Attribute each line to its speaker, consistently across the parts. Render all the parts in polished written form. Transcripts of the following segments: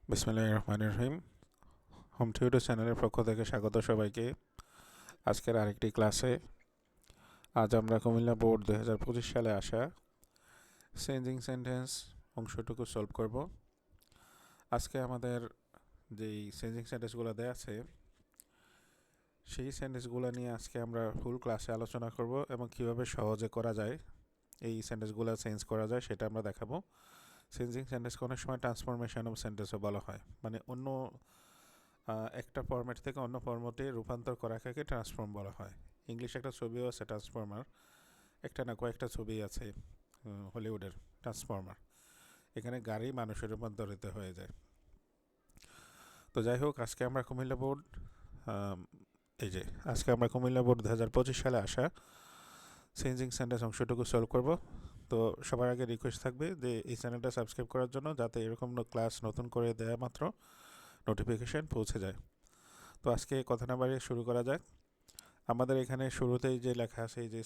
Speaker 1: বিসমিল্লাহির রহমানির রহিম। Home tutor চ্যানেলের পক্ষ থেকে স্বাগত সবাইকে আজকের আরেকটি ক্লাসে। আজ আমরা কুমিল্লা বোর্ড 2025 সালে আসা চেঞ্জিং সেন্টেন্স অংশটুকু সলভ করব। আজকে আমাদের যেই চেঞ্জিং সেন্টেন্সগুলো দেওয়া আছে সেই সেন্টেন্সগুলো নিয়ে আজকে আমরা ফুল ক্লাসে আলোচনা করব এবং কিভাবে সহজে করা যায়, এই সেন্টেন্সগুলো চেঞ্জ করা যায় সেটা আমরা দেখাবো। চেঞ্জিং সেন্টেন্সকে অনেক সময় ট্রান্সফরমেশন অফ সেন্টেন্সও বলা হয়, মানে অন্য একটা ফরম্যাট থেকে অন্য ফরম্যাটে রূপান্তর করাকে ট্রান্সফর্ম বলা হয়। ইংলিশে একটা ছবিও আছে ট্রান্সফর্মার, একটা না কয়েকটা ছবি আছে হলিউডের ট্রান্সফর্মার। এখানে গাড়ি মানুষের রূপান্তরিত হয়ে যায়। তো যাই হোক, আজকে আমরা কুমিল্লা বোর্ড কুমিল্লা বোর্ড 2025 সালে আসা চেঞ্জিং সেন্টেন্স অংশটুকু সলভ করব। তো সবার আগে রিকোয়েস্ট থাকবে যে এই চ্যানেলটা সাবস্ক্রাইব করার জন্য, যাতে এরকম ক্লাস নতুন করে দেওয়া মাত্র নোটিফিকেশান পৌঁছে যায়। তো আজকে কথা না বাড়িয়ে শুরু করা যাক। আমাদের এখানে শুরুতেই যে লেখা আছে এই যে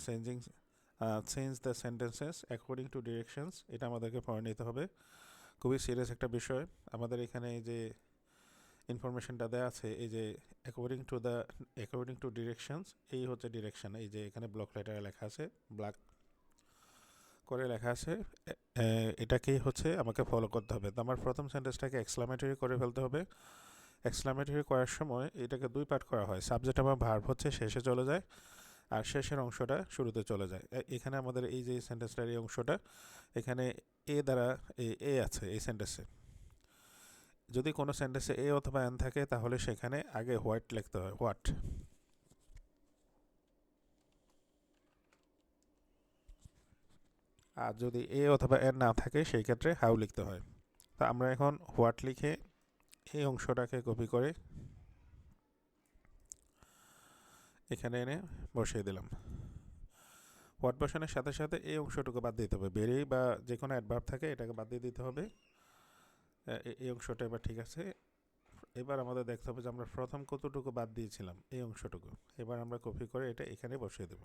Speaker 1: change the sentences according to directions, এটা আমাদেরকে পড়ে নিতে হবে। খুবই সিরিয়াস একটা বিষয়। আমাদের এখানে এই যে ইনফরমেশনটা দেওয়া আছে, এই যে অ্যাকর্ডিং টু ডিরেকশনস, এই হচ্ছে ডিরেকশন। এই যে এখানে ব্লক লেটারে লেখা আছে, ব্ল্যাক করে লেখা আছে, এটাকেই হচ্ছে আমাকে ফলো করতে হবে। তো আমার প্রথম সেন্টেন্সটাকে এক্সক্লামেটরি করে ফেলতে হবে। এক্সক্লামেটরি করার সময় এটাকে দুই পার্ট করা হয়। সাবজেক্ট আমার ভার্ব হচ্ছে শেষে চলে যায়, আর শেষের অংশটা শুরুতে চলে যায়। এখানে আমাদের এই যে সেন্টেন্সটার এই অংশটা, এখানে এ দ্বারা এ আছে এই সেন্টেন্সে। যদি কোনো সেন্টেন্সে এ অথবা এন থাকে তাহলে সেখানে আগে হোয়াট লিখতে হয়, হোয়াট। আর যদি এ অথবা এন না থাকে সেই ক্ষেত্রে হাউ লিখতে হয়। তো আমরা এখন হোয়াট লিখে এই অংশটাকে কপি করে এখানে এনে বসিয়ে দিলাম। হোয়াট বসানোর সাথে সাথে এই অংশটুকু বাদ দিতে হবে। ভেরি বা যে কোনো অ্যাডভার্ব থাকে এটাকে বাদ দিয়ে দিতে হবে। এই অংশটা এবার ঠিক আছে। এবার আমাদের দেখতে হবে যে আমরা প্রথম কতটুকু বাদ দিয়েছিলাম, এই অংশটুকু। এবার আমরা কপি করে এটা এখানে বসিয়ে দেব।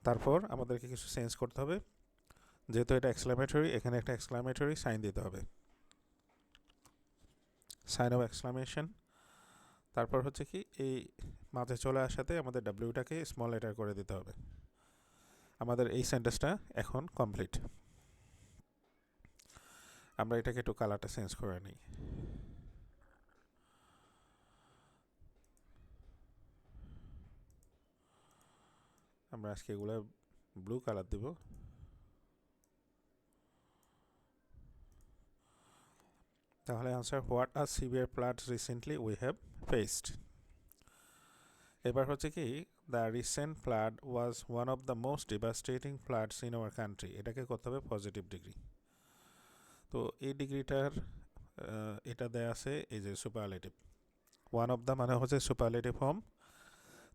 Speaker 1: তারপর আমাদেরকে কিছু চেঞ্জ করতে হবে। যেহেতু এটা এক্সক্লামেটরি, এখানে একটা এক্সক্লামেটরি সাইন দিতে হবে, সাইন অফ এক্সক্লামেশন। তারপর হচ্ছে কি, এই মাঝে চলে আসাতে আমাদের ডাব্লিউটাকে স্মল লেটার করে দিতে হবে। আমাদের এই সেন্টেন্সটা এখন কমপ্লিট। আমরা এটাকে একটু কালারটা চেঞ্জ করে নিই। আমরা আজকে এগুলো ব্লু কালার দেব। তাহলে answer, what are severe floods recently we have faced. এবার হচ্ছে কি, the recent flood was one of the most devastating floods in our country. এটাকে করতে হবে পজিটিভ ডিগ্রি। তো এই ডিগ্রিটার এটা দেয়া আছে এই যে সুপারলেটিভ। ওয়ান অফ দ্য মানে হচ্ছে সুপারলেটিভ ফর্ম।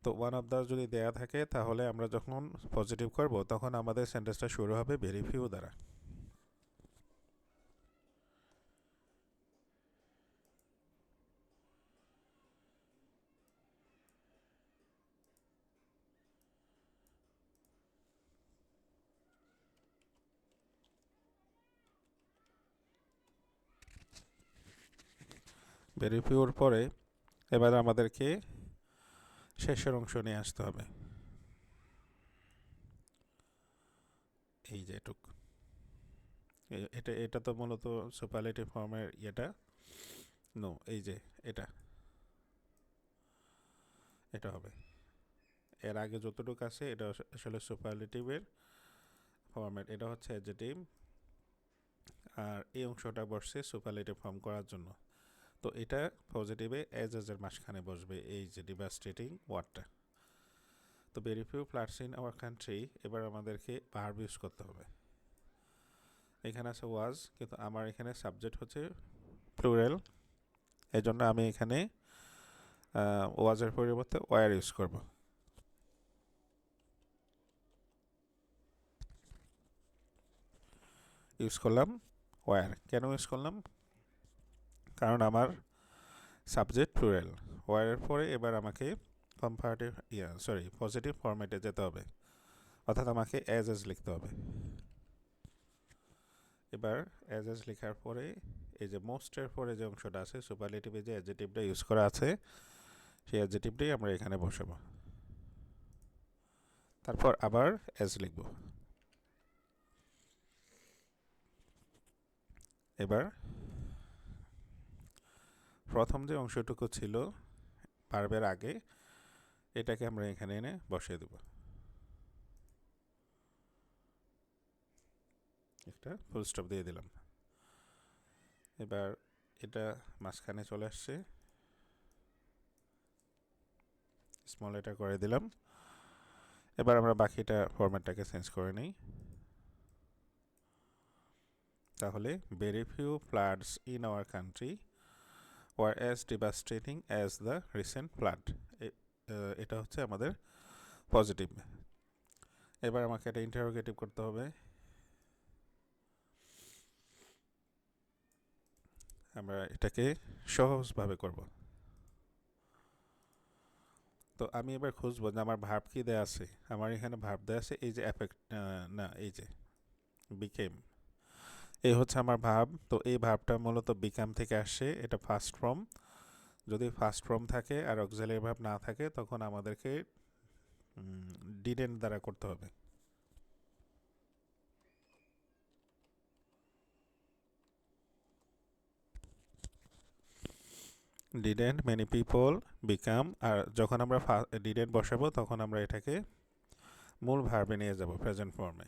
Speaker 1: তো ওয়ান অফ দ্য যদি দেয়া থাকে তাহলে আমরা যখন পজিটিভ করব তখন আমাদের সেন্টেন্সটা শুরু হবে ভেরি ফিউ দ্বারা। ভেরি ফিউর পরে এবার আমাদেরকে শেষের অংশ নিয়ে আসতে হবে। এই যে এটুক, এটা এটা তো মূলত সুপারলেটিভ ফর্মের ইয়েটা। নো, এই যে এটা এটা হবে। এর আগে যতটুকু আছে এটা আসলে সুপারলেটিভের ফর্মেট, এটা হচ্ছে অ্যাডজেক্টিভ, আর এই অংশটা বসছে সুপারলেটিভ ফর্ম করার জন্য। তো এটা পজিটিভে এজ এর মাঝখানে বসবে, এই যে ডিভাস্টেটিং ওয়ার্ডটা। তো very few floods in our country, এবার আমাদেরকে ভার্ব ইউজ করতে হবে। এখানে আছে ওয়াজ, কিন্তু আমার এখানে সাবজেক্ট হচ্ছে প্লুরাল, এই জন্য আমি এখানে ওয়াজের পরিবর্তে ওয়ার ইউজ করব। ইউজ করলাম ওয়ার। কেন ইউজ করলাম? কারণ আমার সাবজেক্ট প্লুরাল। ওয়ারের পরে এবার আমাকে পজিটিভ ফরম্যাটে যেতে হবে, অর্থাৎ আমাকে এজ লিখতে হবে। এবার অ্যাজ লেখার পরে এই যে মোস্টের পরে যে অংশটা আছে সুপারলেটিভে যে অ্যাডজেটিভটা ইউজ করা আছে সেই অ্যাডজেটিভটাই আমরা এখানে বসাবো। তারপর আবার অ্যাজ লিখব। এবার প্রথম যে অংশটুকু ছিল ভার্বের আগে এটাকে আমরা এখানে এনে বসিয়ে দেব। একটা ফুল স্টপ দিয়ে দিলাম। এবার এটা মাঝখানে চলে আসছে, স্মল লেটার করে দিলাম। এবার আমরা বাকিটা ফরম্যাটটাকে চেঞ্জ করে নিই। তাহলে very few floods in our country were as devastating as the recent flood. এটা হচ্ছে আমাদের পজিটিভ। এবার আমাকে এটা ইন্টারোগেটিভ করতে হবে। আমরা এটাকে সহজভাবে করব। তো আমি এবার খুঁজবো যে আমার ভার্ব কি দেয়া আছে। আমার এখানে ভার্ব দেয়া আছে এই যে অ্যাফেক্ট, না এই যে বিকেম, এই হচ্ছে আমার ভার্ব। তো এই ভার্বটা মূলত বিকাম থেকে আসছে, এটা ফার্স্ট ফর্ম। যদি ফার্স্ট ফর্ম থাকে আর অক্সিলারি ভার্ব না থাকে তখন আমাদেরকে ডিডেন্ট দ্বারা করতে হবে। ডিডেন্ট মেনি পিপল বিকাম, আর যখন আমরা ডিডেন্ট বসাবো তখন আমরা এটাকে মূল ভার্বে নিয়ে যাব প্রেজেন্ট ফর্মে।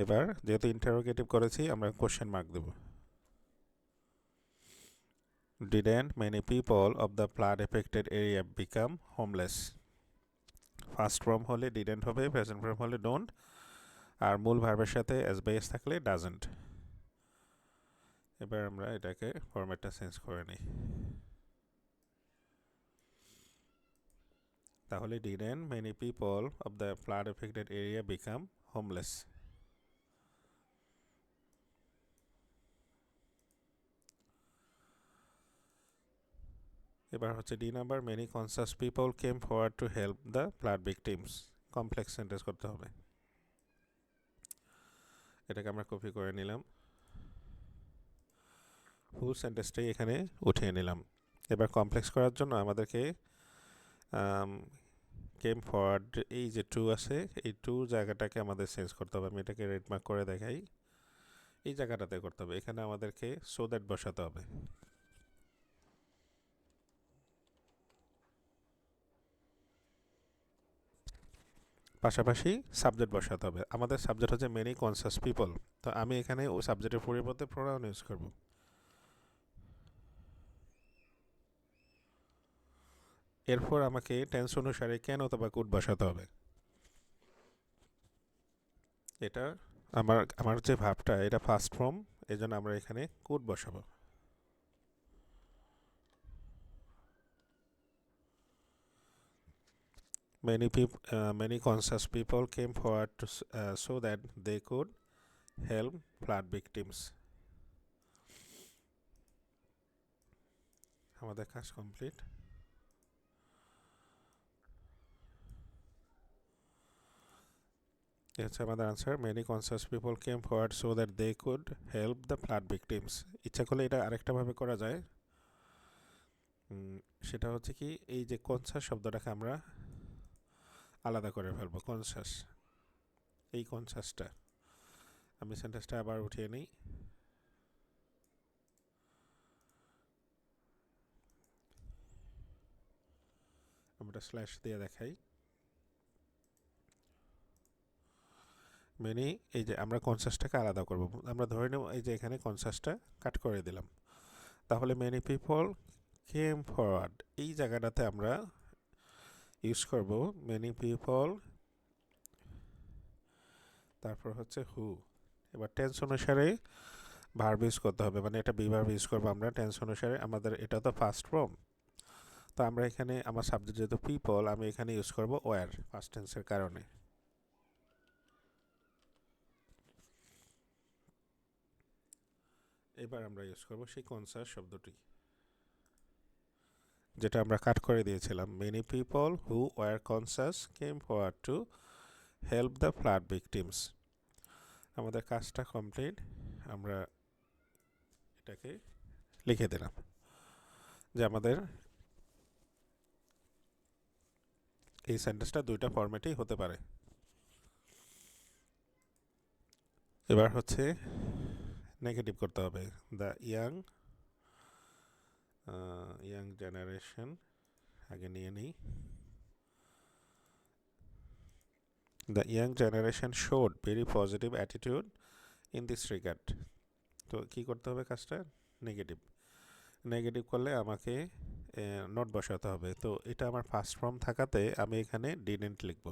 Speaker 1: এবার যেহেতু ইন্টারোগেটিভ করেছি আমরা কোশ্চেন মার্ক দেব। Didn't many people of the flood affected area become homeless? First form হলে ডিডেন্ট হবে, প্রেজেন্ট ফর্ম হলে ডোন্ট, আর মূল ভার্বের সাথে এস বেস থাকলে ডাজেন্ট। এবার আমরা এটাকে ফরম্যাটটা চেঞ্জ করে নিই। তাহলে didn't many people of the flood affected area become homeless? এবার হচ্ছে D number, many conscious people came forward to help the flood victims. Complex sentence করতে হবে। এটাকে আমরা কপি করে নিলাম, ফুল সেন্টেন্সটাই এখানে উঠিয়ে নিলাম। এবার কমপ্লেক্স করার জন্য আমাদেরকে কেম ফরওয়ার্ড এই যে টু আছে এই টু জায়গাটাকে আমাদের চেঞ্জ করতে হবে। আমি এটাকে রেড মার্ক করে দেখাই, এই জায়গাটাতে করতে হবে। এখানে আমাদেরকে সো দ্যাট বসাতে হবে। পাশাপাশি সাবজেক্ট বসাতে হবে। আমাদের সাবজেক্ট হচ্ছে মেনি কনসাস পিপল, তো আমি এখানে ও সাবজেক্টের পরিবর্তে প্রোনাউন ইউজ করব। এরপর আমাকে টেন্স অনুসারে ক্যান অথবা কুড বসাতে হবে। এটা আমার যে ভাবটা এটা ফার্স্ট ফর্ম, এই জন্য আমরা এখানে কুড বসাবো। Many conscious people came forward so that they could help flood victims. আমাদের কাজ কমপ্লিট। এই হচ্ছে আমাদের answer, many conscious people came forward so that they could help the flood victims. ইচ্ছা করলে এটা আরেকটা ভাবে করা যায়, সেটা হচ্ছে কি এই যে কনসাস শব্দটাকে আমরা আলাদা করে ফেলবো। কনসাস, এই কনসাসটা আমি সেন্টেন্সটা আবার উঠিয়ে নিই। আমরা স্ল্যাশ দিয়ে দেখাই। মেনি, এই যে আমরা কনসাসটাকে আলাদা করব। আমরা ধরে নেব এই যে এখানে কনসাসটা কাট করে দিলাম। তাহলে মেনি পিপল কেম ফরওয়ার্ড, এই জায়গাটাতে আমরা ইউজ করব মেনি পিপল, তারপর হচ্ছে হু। এবার টেন্স অনুসারে ভার্ব ইউজ করতে হবে, মানে এটা বিভার্ব ইউজ করবো আমরা টেন্স অনুসারে। আমাদের এটা তো ফার্স্ট ফর্ম, তো আমরা এখানে আমার সাবজেক্ট যেহেতু পিপল আমি এখানে ইউজ করব ওয়ার, ফার্স্ট টেন্সের কারণে। এবার আমরা ইউজ করব সেই কনসাস শব্দটি যেটা আমরা কাট করে দিয়েছিলাম। Many people who were conscious came forward to help the flood victims. আমাদের কাজটা কমপ্লিট। আমরা এটাকে লিখে দিলাম যে আমাদের এই সেন্টেন্সটা দুইটা ফরম্যাটেই হতে পারে। এবার হচ্ছে নেগেটিভ করতে হবে। দ্য ইয়াং জেনারেশন আগে নিয়ে নিই। The young generation showed very positive attitude in this regard. তো কী করতে হবে কাজটা? নেগেটিভ। নেগেটিভ করলে আমাকে নোট বসাতে হবে। তো এটা আমার ফার্স্ট ফর্ম থাকাতে আমি এখানে ডিডেন্ট লিখব।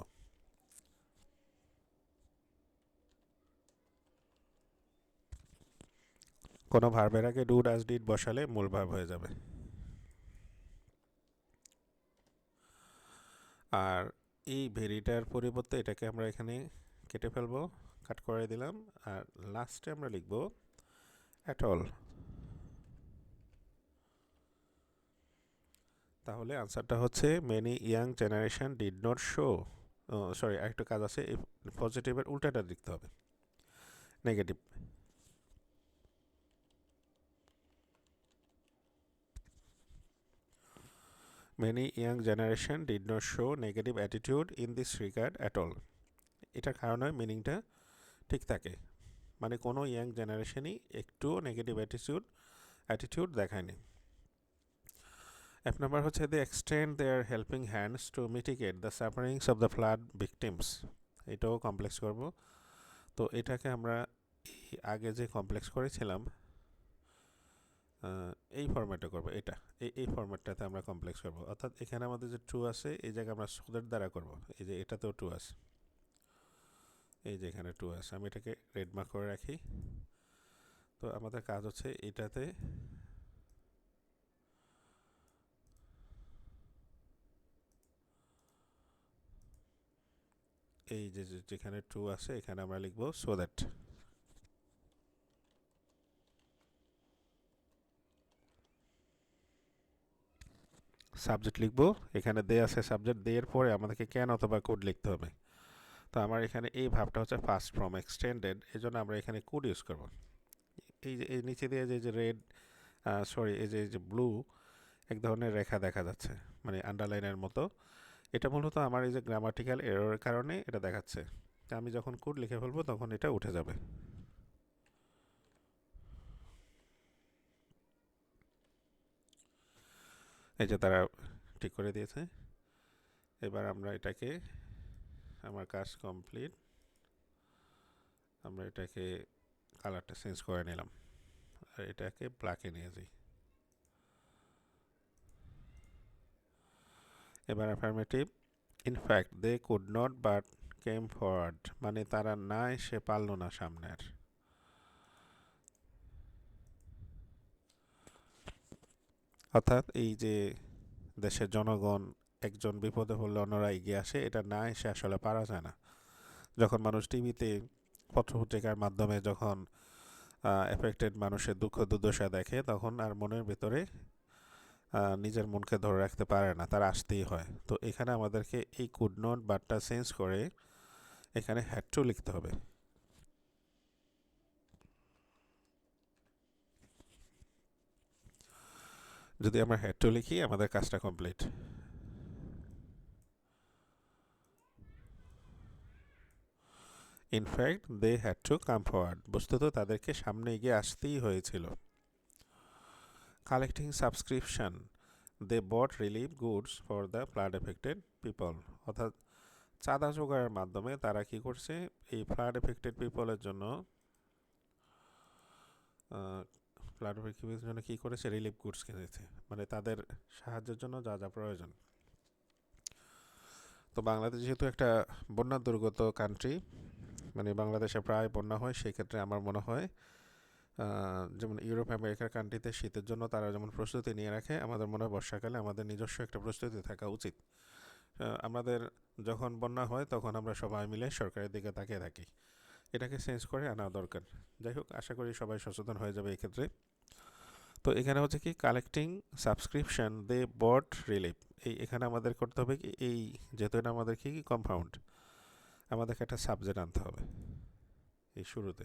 Speaker 1: কোনো ভার্বের আগে ডু ডাজ ডিড বসালে মূল ভার্ব হয়ে যাবে। আর এই ভেরিটার পরিবর্তে এটাকে আমরা এখানে কেটে ফেলবো, কাট করে দিলাম। আর লাস্টে আমরা লিখব অ্যাট অল। তাহলে আনসারটা হচ্ছে many young generation did not show. Sorry, আরেকটা কাজ আছে, এই পজিটিভের উল্টাটা লিখতে হবে, negative. Many young generation did not show negative attitude in this regard at all. এটার কারণে মিনিংটা ঠিক থাকে, মানে কোনো ইয়াং জেনারেশনই একটুও নেগেটিভ অ্যাটিটিউড দেখায়নি। এক নম্বর হচ্ছে they extend their helping hands to mitigate the sufferings of the flood victims. এটাও কমপ্লেক্স করব। তো এটাকে আমরা আগে যে কমপ্লেক্স করেছিলাম এই ফরম্যাটে করব। এটা এই ফরম্যাটটাতে আমরা কমপ্লেক্স করব, অর্থাৎ এখানে আমাদের যে ট্রু আছে এই জায়গায় আমরা সুদের দ্বারা করব। এই যে এটাতেও ট্রু আছে, এই যে এখানে ট্রু আছে, আমি এটাকে রেড মার্ক করে রাখি। তো আমাদের কাজ হচ্ছে এটাতে এই যে যেখানে ট্রু আছে এখানে আমরা লিখব সো দ্যাট। সাবজেক্ট লিখব, এখানে দে আছে সাবজেক্ট, দে এর পরে আমাদেরকে ক্যান অথবা কুড লিখতে হবে। তো আমার এখানে এই ভাবটা হচ্ছে ফার্স্ট ফর্ম এক্সটেন্ডেড, এই জন্য আমরা এখানে কুড ইউজ করব। এই যে এই নিচে দিয়ে যে রেড সরি এই যে ব্লু এক ধরনের রেখা দেখা যাচ্ছে, মানে আন্ডারলাইনের মতো। এটা মূলত আমার এই যে গ্রামাটিক্যাল এররের কারণে এটা দেখাচ্ছে। আমি যখন কোড লিখে ফেলবো তখন এটা উঠে যাবে। এই যে তারা ঠিক করে দিয়েছে। এবার আমরা এটাকে, আমার কাজ কমপ্লিট, আমরা এটাকে কালারটা চেঞ্জ করে নিলাম আর এটাকে ব্ল্যাকে নিয়ে যাই। এবার affirmative. In fact they could not but came forward, মানে তারা না এসে পারল না সামনে আর। অর্থাৎ এই যে দেশের জনগণ একজন বিপদে পড়লে অন্যরা এগিয়ে আসে, এটা না এসে আসলে পারা যায় না। যখন মানুষ টিভিতে পত্রপত্রিকার মাধ্যমে যখন এফেক্টেড মানুষের দুঃখ দুর্দশা দেখে, তখন আর মনের ভেতরে নিজের মনকে ধরে রাখতে পারে না, তার আসতেই হয়। তো এখানে আমাদেরকে এই কুড নট বাটটা চেঞ্জ করে এখানে হ্যাড টু লিখতে হবে। যদি আমরা হ্যাড টু লিখি আমাদের কাজটা complete. In fact they had to come forward, বস্তুত তাদেরকে সামনে এগিয়ে আসতেই হয়েছিল। Collecting subscription they bought relief goods for the flood affected people, অর্থাৎ চাঁদা জোগাড়ের মাধ্যমে তারা কি করছে, এই ফ্লাড এফেক্টেড পিপলের জন্য ফ্লাড এফেক্টেড জন্য কী করেছে, রিলিফ গুডস কিনেছে, মানে তাদের সাহায্যের জন্য যা যা প্রয়োজন। তো বাংলাদেশ যেহেতু একটা বন্যা দুর্গত কান্ট্রি, মানে বাংলাদেশে প্রায় বন্যা হয়, সেই ক্ষেত্রে আমার মনে হয় যেমন ইউরোপ আমেরিকার কান্ট্রিতে শীতের জন্য তারা যেমন প্রস্তুতি নিয়ে রাখে, আমাদের মনে হয় বর্ষাকালে আমাদের নিজস্ব একটা প্রস্তুতি থাকা উচিত। আমাদের যখন বন্যা হয় তখন আমরা সবাই মিলে সরকারের দিকে তাকিয়ে থাকি, এটাকে চেঞ্জ করে আনা দরকার। যাই হোক, আশা করি সবাই সচেতন হয়ে যাবে এই ক্ষেত্রে। তো এখানে হচ্ছে কি, collecting subscription they bought relief, এখানে আমাদের করতে হবে কি, এই যেহেতু এটা আমাদের কি কম্পাউন্ড, আমাদেরকে একটা সাবজেক্ট আনতে হবে। এই শুরুতে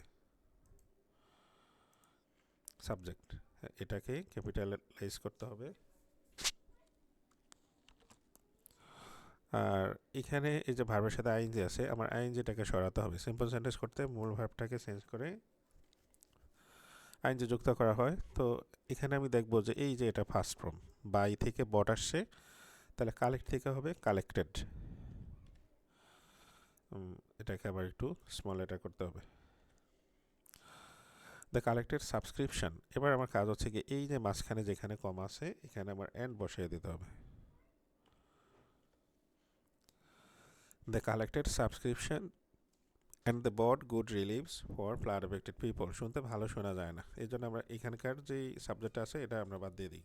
Speaker 1: সাবজেক্ট, এটাকে ক্যাপিটালাইজ করতে হবে। আর এখানে এই যে ভার্বের সাথে আইএনজি আছে, আমার আইএনজিটাকে সরাতে হবে। সিম্পল সেন্টেন্স করতে মূল ভার্বটাকে চেঞ্জ করে আইএনজি যুক্ত করা হয়। তো এখানে আমি দেখব যে এই যে এটা ফার্স্ট ফর্ম, বাই থেকে বট আসছে, তাহলে কালেক্ট থেকে হবে কালেক্টেড। এটাকে আবার একটু স্মল এটা করতে হবে, দ্য কালেক্টেড সাবস্ক্রিপশন। এবার আমার কাজ হচ্ছে কি, এই যে মাঝখানে যেখানে কম আছে এখানে আমার এন্ড বসিয়ে দিতে হবে। The collected subscription and the bought good reliefs for flood affected people. শুনতে ভালো শোনা যায় না, এই জন্য আমরা এখানকার যেই সাবজেক্ট আছে এটা আমরা বাদ দিয়ে দিই।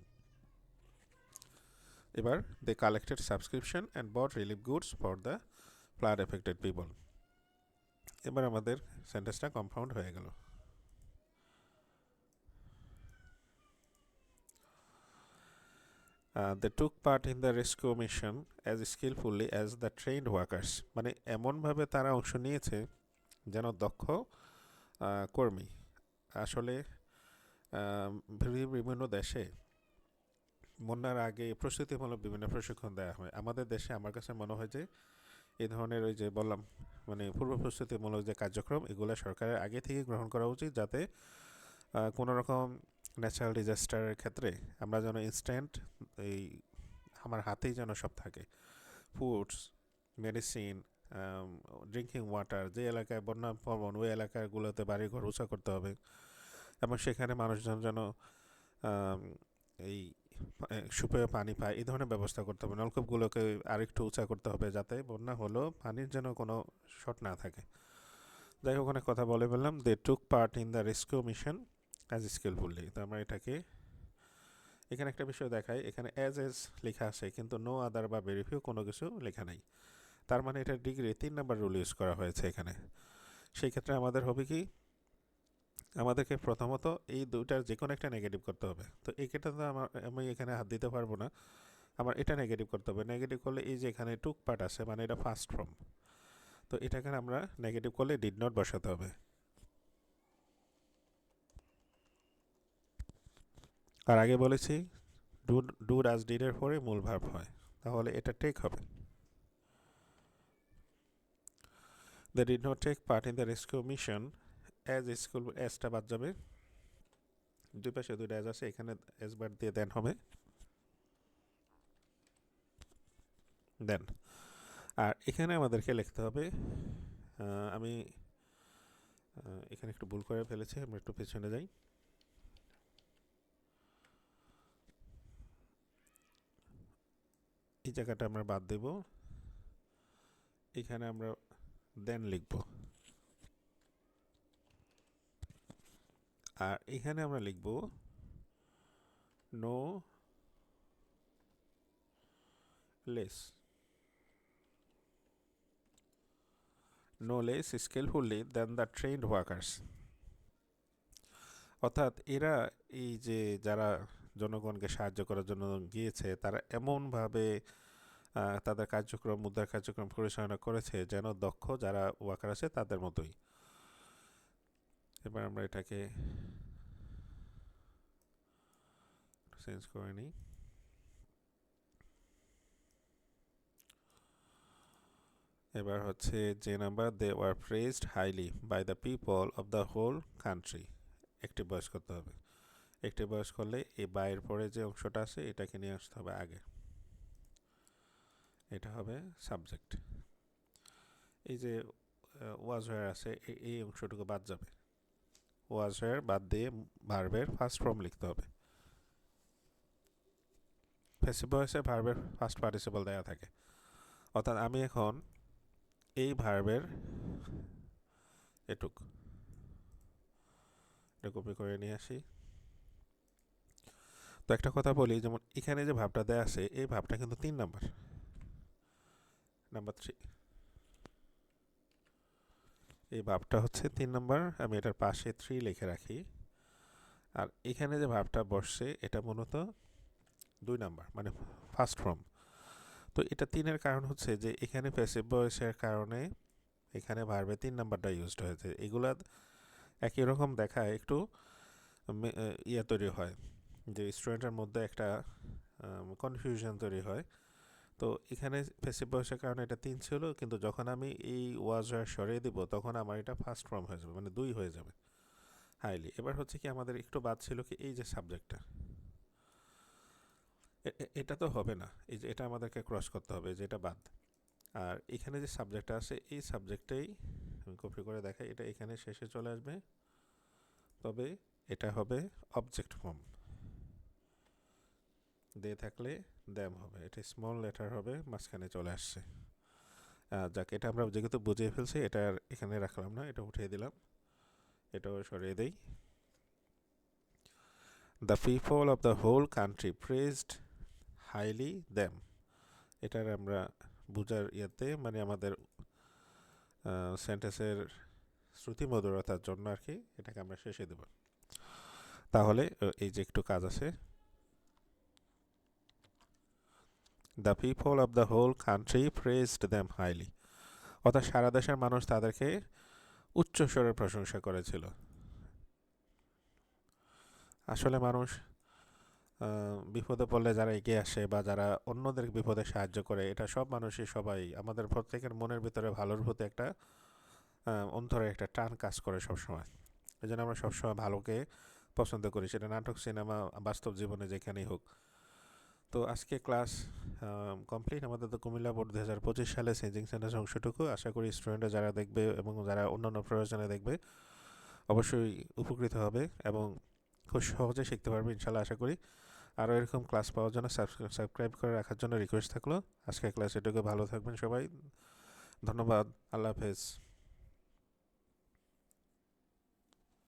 Speaker 1: এবার the collected subscription and bought relief goods for the flood affected people. এবার আমাদের সেন্টেন্সটা কম্পাউন্ড হয়ে গেল। They took part in the rescue mission as skillfully as the trained workers. মানে এমনভাবে তারা অংশ নিয়েছে যেন দক্ষ কর্মী। আসলে বিভিন্ন দেশে বন্যার আগে প্রস্তুতিমূলক বিভিন্ন প্রশিক্ষণ দেওয়া হয়। আমাদের দেশে আমার কাছে মনে হয় যে এই ধরনের ওই যে বললাম মানে পূর্ব প্রস্তুতিমূলক যে কার্যক্রম, এগুলো সরকারের আগে থেকে গ্রহণ করা উচিত, যাতে কোনো রকম ন্যাচারাল ডিজাস্টারের ক্ষেত্রে আমরা যেন ইনস্ট্যান্ট এই আমার হাতেই যেন সব থাকে, ফুডস, মেডিসিন, ড্রিঙ্কিং ওয়াটার। যে এলাকায় বন্যা প্রবণ ওই এলাকাগুলোতে বাড়িঘর উঁচা করতে হবে, এবং সেখানে মানুষজন যেন এই সুপেয় পানি পায়, এই ধরনের ব্যবস্থা করতে হবে। নলকূপগুলোকে আরেকটু উঁচা করতে হবে, যাতে বন্যা হলেও পানির যেন কোনো শর্ট না থাকে। যাই হোক, অনেক কথা বলে ফেললাম। They took part in the rescue mission as skilfully. তো আমরা এটাকে এখানে একটা বিষয় দেখাই, এখানে অ্যাজ লেখা আছে কিন্তু নো আদার বা ভেরিফিউ কোনো কিছু লেখা নাই। তার মানে এটা ডিগ্রি 3 নাম্বার রুল ইউজ করা হয়েছে এখানে। সেই ক্ষেত্রে আমাদের হবে কি, আমাদেরকে প্রথমত এই দুইটার যে কোনো একটা নেগেটিভ করতে হবে। তো এইটা তো আমি এখানে হাত দিতে পারবো না, আমার এটা নেগেটিভ করতে হবে। নেগেটিভ করলে এই যে এখানে টুক পার্ট আছে মানে এটা ফার্স্ট ফর্ম, তো এটাকে আমরা নেগেটিভ করলে ডিড নট বসাতে হবে। আর আগে বলেছি ডু ডাজ ডিডের পরে মূল ভার্ব হয়, তাহলে এটা টেক হবে। They did not take part in the rescue mission as school, অ্যাজটা বাদ যাবে, দুই পাশে দুইটা অ্যাজ আছে, এখানে অ্যাজ বাদ দিয়ে দেন হবে দেন। আর এখানে আমাদেরকে লিখতে হবে, আমি এখানে একটু ভুল করে ফেলেছি, আমরা একটু পেছনে যাই। এই জায়গাটা আমরা বাদ দেব, এখানে আমরা দেন লিখব। আর এখানে আমরা লিখব no less, no less skilfully than the trained workers. অর্থাৎ এরা এই যে যারা জনগণকে সাহায্য করার জন্য গিয়েছে, তারা এমনভাবে তাদের কার্যক্রম, উদ্ধার কার্যক্রম পরিচালনা করেছে যেন দক্ষ যারা ওয়ার্কার আছে তাদের মতোই। এবার আমরা এটাকে চেঞ্জ করে নিই। এবার হচ্ছে যে number, they were praised highly by the people of the whole country. একটি বয়স করতে হবে, একটি বয়স করলে এই বাইয়ের পরে যে অংশটা আছে এটাকে নিয়ে আসতে হবে আগে, এটা হবে সাবজেক্ট। এই যে ওয়াজ ওয়্যার আছে এই অংশটুকু বাদ যাবে, ওয়াজ ওয়্যার বাদ দিয়ে ভার্বের ফার্স্ট ফর্ম লিখতে হবে। প্যাসিভ ভয়েসে ভার্বের ফার্স্ট পার্টিসিপল দেওয়া থাকে, অর্থাৎ আমি এখন এই ভার্বের এটা কপি করে নিয়ে আসি। তো একটা কথা বলি, যেমন এখানে যে ভাবটা দেয়া আছে এই ভাবটা কিন্তু 3 নাম্বার, নাম্বার 3, এই ভাবটা হচ্ছে 3 নাম্বার, আমি এটার পাশে 3 লিখে রাখি। আর এখানে যে ভাবটা বসছে এটা মূলত 2 নাম্বার মানে ফার্স্ট ফর্ম। তো এটা 3-এর কারণ হচ্ছে যে এখানে প্যাসিভ ভয়েসের কারণে এখানে ভার্বে 3 নাম্বারটা ইউজড হয়েছে। এগুলা একই রকম দেখায়, একটু ইয়ে তৈরি হয়, যে স্টুডেন্টের মধ্যে একটা কনফিউশন তৈরি হয়। তো এখানে প্যাসিভ ভয়েসের কারণে এটা 3 ছিল, কিন্তু যখন আমি এই ওয়াজ সরিয়ে দিব তখন আমার এটা ফার্স্ট ফর্ম হয়ে যাবে, মানে 2 হয়ে যাবে, হাইলি। এবার হচ্ছে কি, আমাদের একটু বাদ ছিল কি, এই যে সাবজেক্টটা, এটা তো হবে না, এই যে এটা আমাদেরকে ক্রস করতে হবে, যে এটা বাদ। আর এখানে যে সাবজেক্টটা আছে, এই সাবজেক্টটাই আমি কপি করে দেখাই, এটা এখানে শেষে চলে আসবে, তবে এটা হবে অবজেক্ট ফর্ম। দে থাকলে দ্যাম হবে, এটা স্মল লেটার হবে, মাঝখানে চলে আসছে। যাক, এটা আমরা যেহেতু বুঝিয়ে ফেলছি, এটা আর এখানে রাখলাম না, এটা উঠিয়ে দিলাম, এটাও সরিয়ে দেই। The people of the whole country praised highly them, এটার আমরা বুঝার ইয়েতে, মানে আমাদের সেন্টেন্সের শ্রুতিমধুরতার জন্য আর কি, এটাকে আমরা শেষে দেব। তাহলে এই যে একটু কাজ আছে, the people of the whole country praised them highly, অর্থাৎ সারা দেশের মানুষ তাদেরকে উচ্চস্বরে প্রশংসা করেছিল। আসলে মানুষ বিপদে পড়লে যারা এগিয়ে আসে বা যারা অন্যদের বিপদে সাহায্য করে, এটা সব মানুষই, সবাই, আমাদের প্রত্যেকের মনের ভিতরে ভালোর প্রতি একটা অন্তরে একটা টান কাজ করে সবসময়। এই জন্য আমরা সবসময় ভালোকে পছন্দ করি, সেটা নাটক, সিনেমা, বাস্তব জীবনে যেখানেই হোক। তো আজকে ক্লাস কমপ্লিট আমাদের। তো কুমিল্লা বোর্ড 2025 সালে চেঞ্জিং সেন্টেন্স অংশটুকু আশা করি স্টুডেন্টরা যারা দেখবে এবং যারা অন্যান্য প্রয়োজনে দেখবে অবশ্যই উপকৃত হবে এবং খুব সহজে শিখতে পারবে ইনশাল্লাহ, আশা করি। আরও এরকম ক্লাস পাওয়ার জন্য সাবস্ক্রাইব করে রাখার জন্য রিকোয়েস্ট থাকলো। আজকের ক্লাস এটুকু, ভালো থাকবেন সবাই, ধন্যবাদ, আল্লাহ হাফেজ।